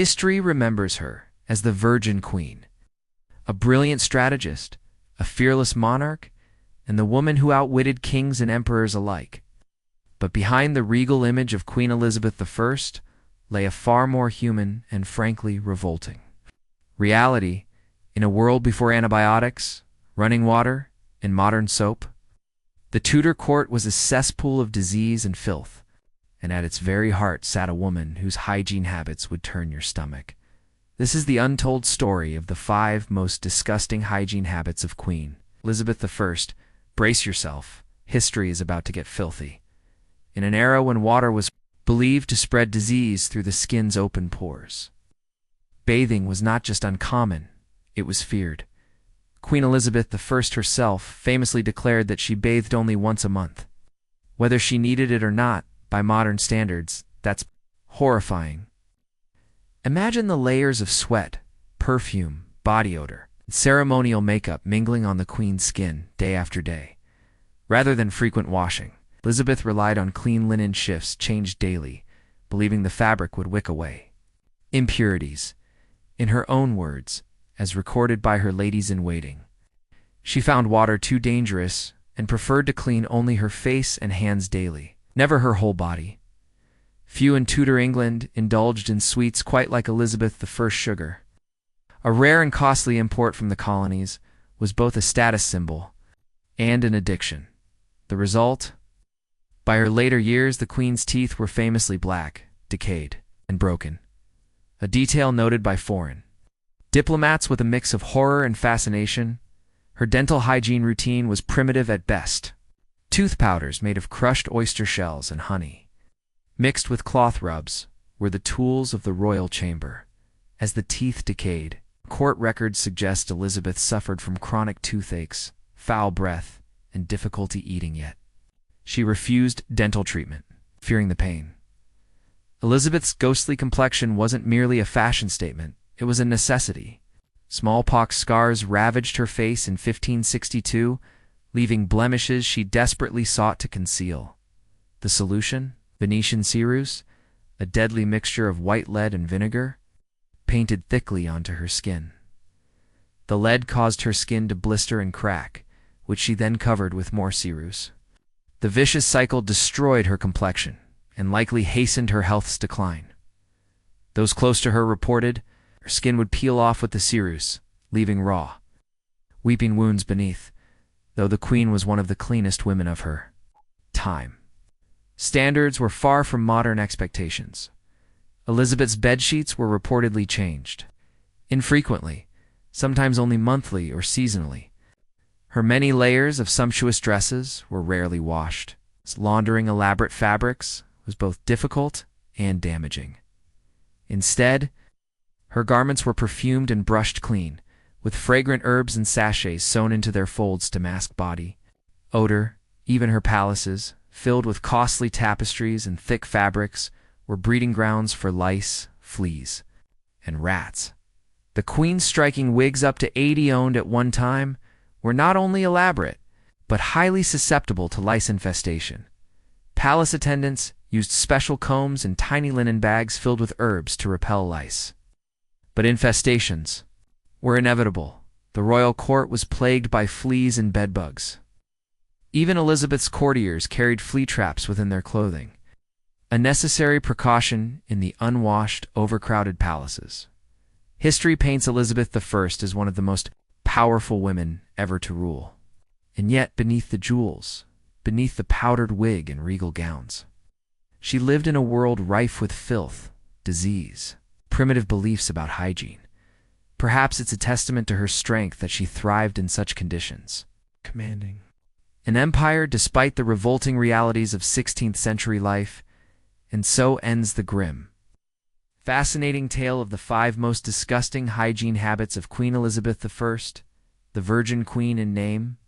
History remembers her as the Virgin Queen, a brilliant strategist, a fearless monarch, and the woman who outwitted kings and emperors alike. But behind the regal image of Queen Elizabeth I lay a far more human and frankly revolting reality. In a world before antibiotics, running water, and modern soap, the Tudor court was a cesspool of disease and filth, and at its very heart sat a woman whose hygiene habits would turn your stomach. This is the untold story of the 5 most disgusting hygiene habits of Queen Elizabeth I. Brace yourself, history is about to get filthy. In an era when water was believed to spread disease through the skin's open pores, bathing was not just uncommon, it was feared. Queen Elizabeth I herself famously declared that she bathed only once a month. Whether she needed it or not, by modern standards, that's horrifying. Imagine the layers of sweat, perfume, body odor, and ceremonial makeup mingling on the Queen's skin day after day. Rather than frequent washing, Elizabeth relied on clean linen shifts changed daily, believing the fabric would wick away impurities. In her own words, as recorded by her ladies-in-waiting, she found water too dangerous and preferred to clean only her face and hands daily, never her whole body. Few in Tudor England indulged in sweets quite like Elizabeth I's sugar. A rare and costly import from the colonies, was both a status symbol and an addiction. The result? By her later years, the Queen's teeth were famously black, decayed, and broken, a detail noted by foreign diplomats with a mix of horror and fascination. Her dental hygiene routine was primitive at best. Tooth powders made of crushed oyster shells and honey, mixed with cloth rubs, were the tools of the royal chamber. As the teeth decayed, court records suggest Elizabeth suffered from chronic toothaches, foul breath, and difficulty eating, yet she refused dental treatment, fearing the pain. Elizabeth's ghostly complexion wasn't merely a fashion statement, it was a necessity. Smallpox scars ravaged her face in 1562, leaving blemishes she desperately sought to conceal. The solution? Venetian ceruse, a deadly mixture of white lead and vinegar, painted thickly onto her skin. The lead caused her skin to blister and crack, which she then covered with more ceruse. The vicious cycle destroyed her complexion and likely hastened her health's decline. Those close to her reported her skin would peel off with the ceruse, leaving raw, weeping wounds beneath, though the Queen was one of the cleanest women of her time. Standards were far from modern expectations. Elizabeth's bedsheets were reportedly changed, infrequently, sometimes only monthly or seasonally. Her many layers of sumptuous dresses were rarely washed. Laundering elaborate fabrics was both difficult and damaging. Instead, her garments were perfumed and brushed clean, with fragrant herbs and sachets sewn into their folds to mask body odor. Even her palaces, filled with costly tapestries and thick fabrics, were breeding grounds for lice, fleas, and rats. The Queen's striking wigs, up to 80 owned at one time, were not only elaborate, but highly susceptible to lice infestation. Palace attendants used special combs and tiny linen bags filled with herbs to repel lice. But infestations were inevitable. The royal court was plagued by fleas and bedbugs. Even Elizabeth's courtiers carried flea traps within their clothing, a necessary precaution in the unwashed, overcrowded palaces. History paints Elizabeth I as one of the most powerful women ever to rule. And yet, beneath the jewels, beneath the powdered wig and regal gowns, she lived in a world rife with filth, disease, primitive beliefs about hygiene. Perhaps it's a testament to her strength that she thrived in such conditions. Commanding an empire despite the revolting realities of 16th century life, and so ends the grim, fascinating tale of the 5 most disgusting hygiene habits of Queen Elizabeth I, the Virgin Queen in name,